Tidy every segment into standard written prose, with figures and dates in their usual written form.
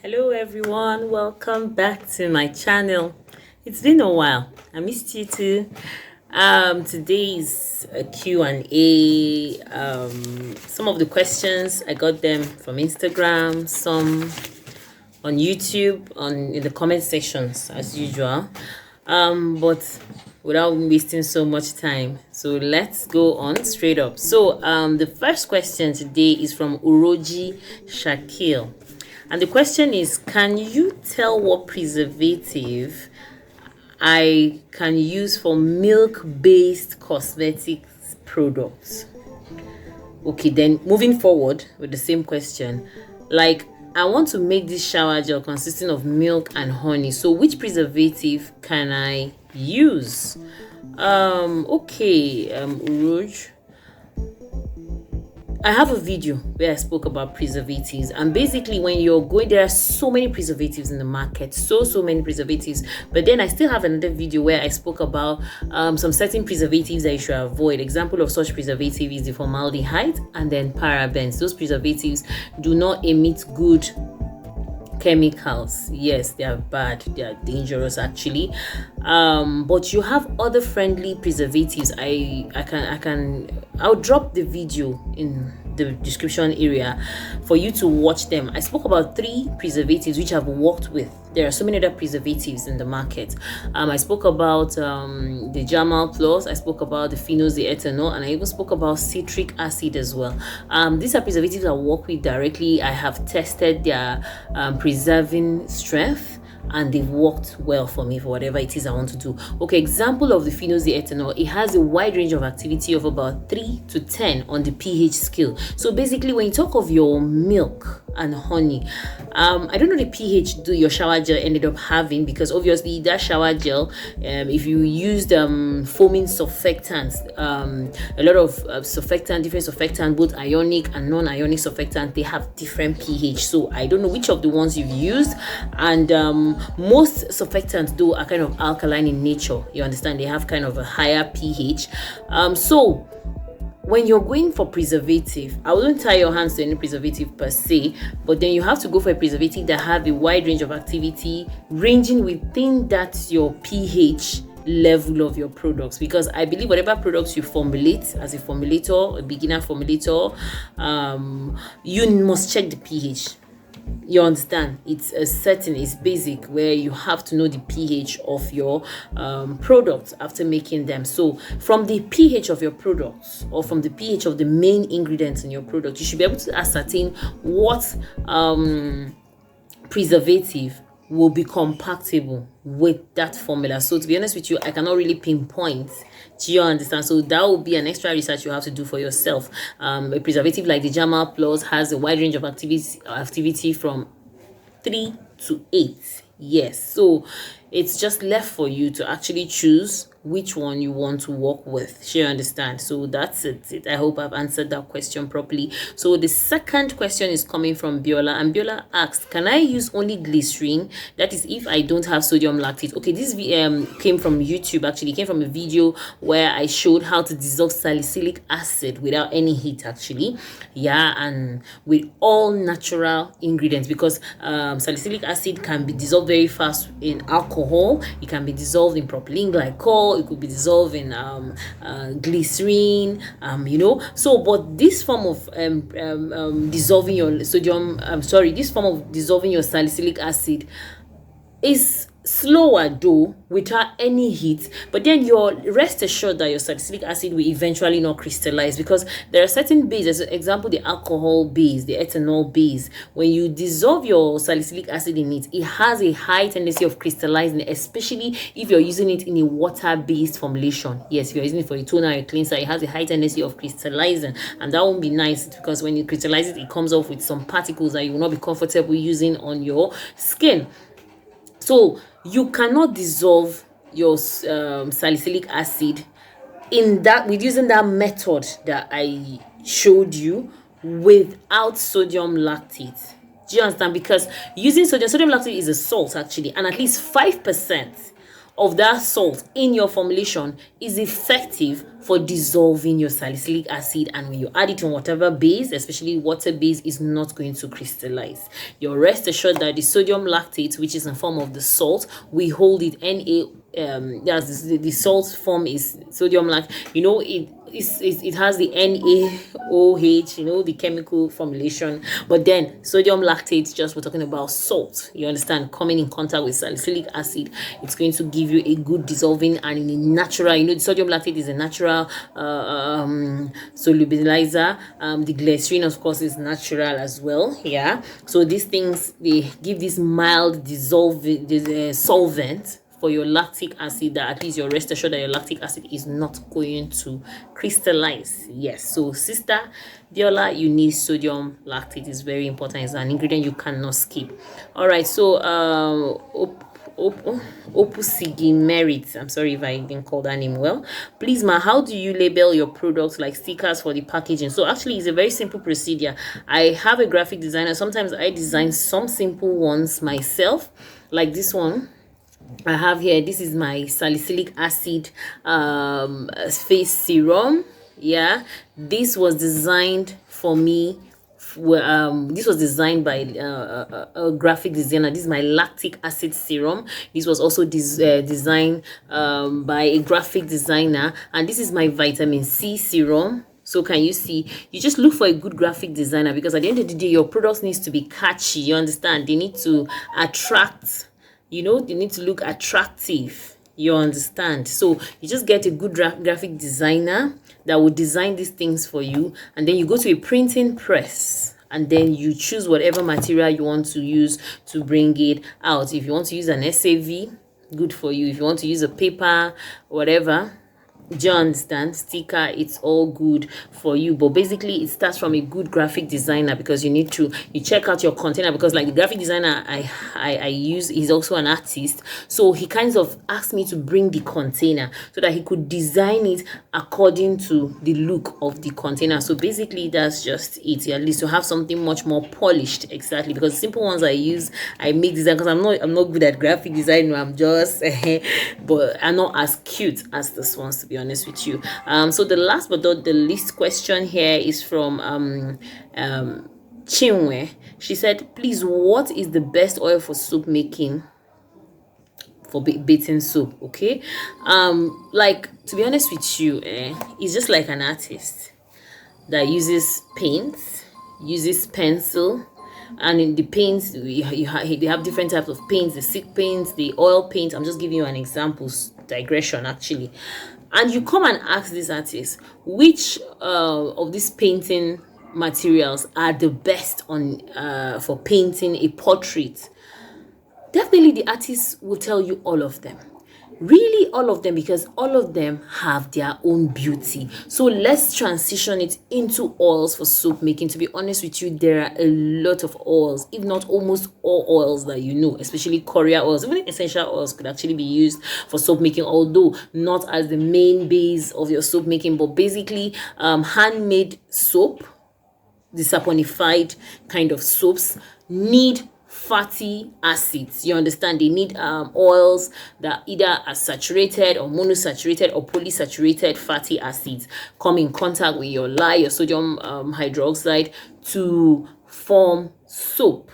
Hello everyone, welcome back to my channel. It's been a while. I missed you too. Today's a Q&A. Some of the questions I got them from Instagram, some on YouTube, in the comment sections as usual. But without wasting so much time, so let's go on straight up. So the first question today is from Uroji Shakil. And the question is, can you tell what preservative I can use for milk-based cosmetics products? Okay, then moving forward with the same question, like I want to make this shower gel consisting of milk and honey. So which preservative can I use? Rouge. I have a video where I spoke about preservatives, and basically when you're going, there are so many preservatives in the market, so many preservatives. But then I still have another video where I spoke about some certain preservatives that you should avoid. Example of such preservative is the formaldehyde and then parabens. Those preservatives do not emit good chemicals. Yes, they are bad, they are dangerous actually. But you have other friendly preservatives. I'll drop the video in the description area for you to watch them. I spoke about 3 preservatives which I've worked with. There are so many other preservatives in the market. I spoke about the Jamal Plus, I spoke about the phenol, the ethanol, and I even spoke about citric acid as well. These are preservatives I work with directly. I have tested their preserving strength, and they've worked well for me for whatever it is I want to do. Okay, example of the phenolethanol, it has a wide range of activity of about 3 to 10 on the pH scale. So basically, when you talk of your milk and honey, I don't know the pH your shower gel ended up having, because obviously that shower gel, if you used foaming surfactants, a lot of different surfactants, both ionic and non-ionic surfactants, they have different pH. So I don't know which of the ones you've used, and most surfactants though are kind of alkaline in nature. You understand, they have kind of a higher pH. So when you're going for preservative, I wouldn't tie your hands to any preservative per se, but then you have to go for a preservative that have a wide range of activity ranging within that's your pH level of your products. Because I believe whatever products you formulate as a formulator, a beginner formulator, you must check the pH. You understand, it's basic, where you have to know the pH of your products after making them. So from the pH of your products, or from the pH of the main ingredients in your product, you should be able to ascertain what preservative will be compatible with that formula. So to be honest with you, I cannot really pinpoint. Do you understand? So that will be an extra research you have to do for yourself. A preservative like the Jamal Plus has a wide range of activity from 3 to 8. Yes, so it's just left for you to actually choose which one you want to work with. You understand? So that's it. I hope I've answered that question properly. So the second question is coming from Biola, and Biola asked, can I use only glycerin? That is if I don't have sodium lactate. Okay, this came from YouTube. Actually, it came from a video where I showed how to dissolve salicylic acid without any heat actually. Yeah, and with all natural ingredients, because salicylic acid can be dissolved very fast in alcohol. It can be dissolved in propylene glycol. It could be dissolved in glycerin, so but this form of dissolving your this form of dissolving your salicylic acid is slower though, without any heat, but then you're rest assured that your salicylic acid will eventually not crystallize, because there are certain bases, as example the alcohol base, the ethanol base. When you dissolve your salicylic acid in it, it has a high tendency of crystallizing, especially if you're using it in a water-based formulation. Yes, if you're using it for a toner or a cleanser, it has a high tendency of crystallizing, and that won't be nice, because when you crystallize it, it comes off with some particles that you will not be comfortable using on your skin. So you cannot dissolve your salicylic acid with using that method that I showed you without sodium lactate. Do you understand? Because using sodium lactate is a salt actually, and at least 5% of that salt in your formulation is effective for dissolving your salicylic acid, and when you add it on whatever base, especially water base, is not going to crystallize. You're rest assured that the sodium lactate, which is in form of the salt, we hold it yes, the salt form is sodium lactate. It has the NaOH, the chemical formulation, but then sodium lactate, just we're talking about salt, you understand, coming in contact with salicylic acid, it's going to give you a good dissolving, and in a natural, the sodium lactate is a natural solubilizer. The glycerin, of course, is natural as well. Yeah, so these things, they give this mild dissolving solvent for your lactic acid, that at least you're rest assured that your lactic acid is not going to crystallize. Yes, so sister Viola, you need sodium lactate. It's very important. It's an ingredient you cannot skip. All right, so Opusigi Merit, I'm sorry if I didn't call that name well. Please, ma, how do you label your products, like stickers for the packaging? So actually, it's a very simple procedure. I have a graphic designer. Sometimes I design some simple ones myself, like this one I have here. This is my salicylic acid face serum. Yeah, this was designed for me. This was designed by a graphic designer. This is my lactic acid serum. This was also designed by a graphic designer, and this is my vitamin C serum. So can you see? You just look for a good graphic designer, because at the end of the day, your products needs to be catchy. You understand? They need to attract. They need to look attractive. You understand? So you just get a good graphic designer that will design these things for you, and then you go to a printing press, and then you choose whatever material you want to use to bring it out. If you want to use an SAV, good for you. If you want to use a paper, whatever, do you understand, sticker, it's all good for you. But basically, it starts from a good graphic designer, because you check out your container, because like the graphic designer I use, he's also an artist, so he kind of asked me to bring the container so that he could design it according to the look of the container. So basically, that's just it. At least to have something much more polished. Exactly, because the simple ones I make design, because I'm not good at graphic design. I'm just but I'm not as cute as this ones, to be honest with you. So the last but not the least question here is from Chinwe. She said, please, what is the best oil for soap making, for bathing soap? Okay, like, to be honest with you, it's just like an artist that uses paint, uses pencil. And in the paints, they have different types of paints, the silk paints, the oil paint. I'm just giving you an example, digression actually. And you come and ask this artist, which of these painting materials are the best for painting a portrait? Definitely the artist will tell you all of them. Really, all of them, because all of them have their own beauty. So let's transition it into oils for soap making. To be honest with you, there are a lot of oils, if not almost all oils that especially Korea oils. Even essential oils could actually be used for soap making, although not as the main base of your soap making. But basically, handmade soap, the saponified kind of soaps, need fatty acids. You understand? They need oils that either are saturated or monosaturated or polysaturated fatty acids come in contact with your lye, your sodium hydroxide, to form soap,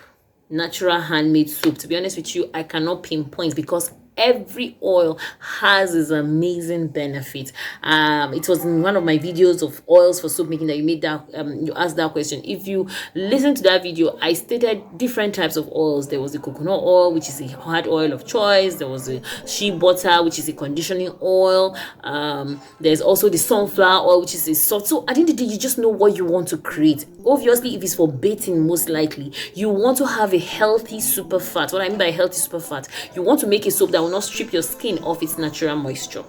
natural handmade soap. To be honest with you, I cannot pinpoint, because every oil has its amazing benefit. It was in one of my videos of oils for soap making that you made that you asked that question. If you listen to that video, I stated different types of oils. There was the coconut oil, which is a hard oil of choice. There was the shea butter, which is a conditioning oil. There's also the sunflower oil, which is a soft. So at the end of the day, you just know what you want to create. Obviously, if it's for bathing, most likely you want to have a healthy super fat. What I mean by healthy super fat, you want to make a soap that will not strip your skin of its natural moisture.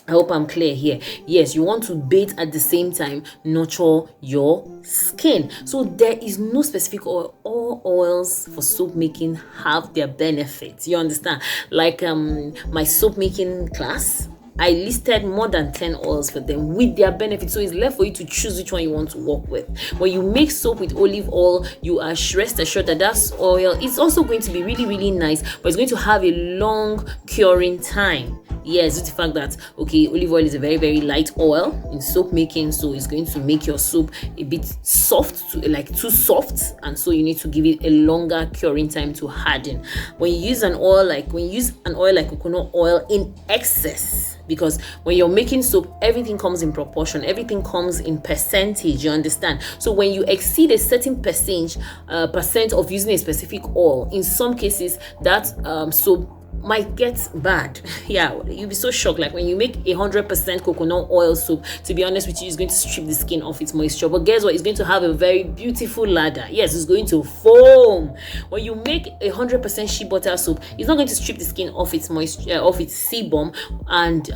I hope I'm clear here. Yes, you want to bathe at the same time, nurture your skin. So there is no specific oil. All oils for soap making have their benefits. You understand? Like my soap making class, I listed more than 10 oils for them with their benefits, so it's left for you to choose which one you want to work with. When you make soap with olive oil, you are rest assured that that oil is also going to be really, really nice, but it's going to have a long curing time. Yes, it's the fact that, okay, olive oil is a very, very light oil in soap making, so it's going to make your soap a bit soft, too soft, and so you need to give it a longer curing time to harden. When you use an oil like coconut oil in excess, because when you're making soap, everything comes in proportion, everything comes in percentage, you understand? So when you exceed a certain percent of using a specific oil, in some cases that soap might get bad. Yeah, you'll be so shocked. Like when you make 100% coconut oil soap, to be honest with you, it's going to strip the skin of its moisture, but guess what? It's going to have a very beautiful ladder. Yes, it's going to foam. When you make 100% shea butter soap, it's not going to strip the skin of its moisture, of its sebum, and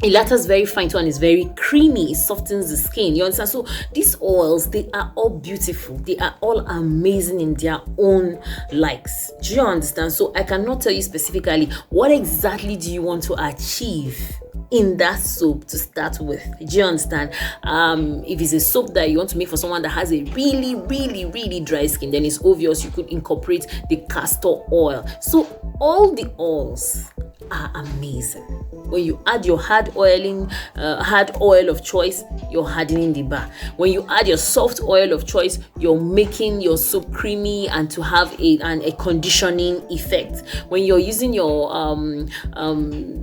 it latters very fine too, and it's very creamy. It softens the skin, you understand? So these oils, they are all beautiful, they are all amazing in their own likes. Do you understand? So I cannot tell you specifically what exactly do you want to achieve in that soap to start with. Do you understand? If it's a soap that you want to make for someone that has a really, really, really dry skin, then it's obvious you could incorporate the castor oil. So all the oils are amazing. When you add your hard oil of choice, you're hardening the bar. When you add your soft oil of choice, you're making your soap creamy and to have a conditioning effect. When you're using your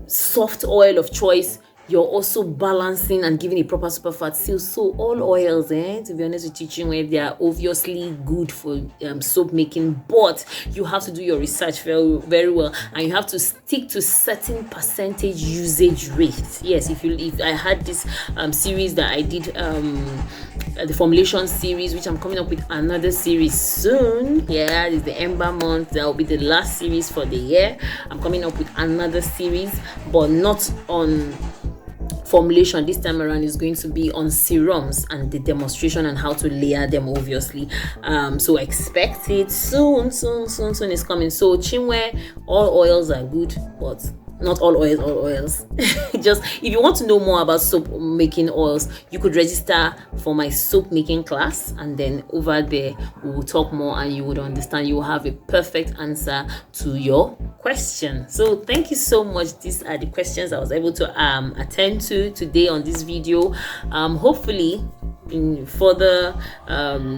soft oil of choice, you're also balancing and giving a proper super fat seal. So all oils, to be honest with you, they are obviously good for soap making, but you have to do your research very, very well, and you have to stick to certain percentage usage rate. Yes, if I had this series that I did, the formulation series, which I'm coming up with another series soon. Yeah, it's the Ember month. That will be the last series for the year. I'm coming up with another series, but not on formulation. This time around is going to be on serums and the demonstration and how to layer them, obviously. So expect it soon. It's coming. So Chinwe, all oils are good, but not all oils. Just if you want to know more about soap making oils, you could register for my soap making class, and then over there we will talk more and you would understand. You will have a perfect answer to your question. So thank you so much. These are the questions I was able to attend to today on this video. Hopefully in further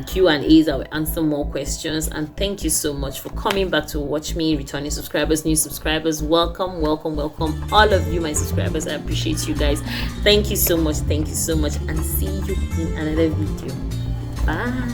Q&As, I will answer more questions. And thank you so much for coming back to watch me. Returning subscribers, new subscribers, welcome all of you, my subscribers. I appreciate you guys. Thank you so much, and see you in another video. Bye.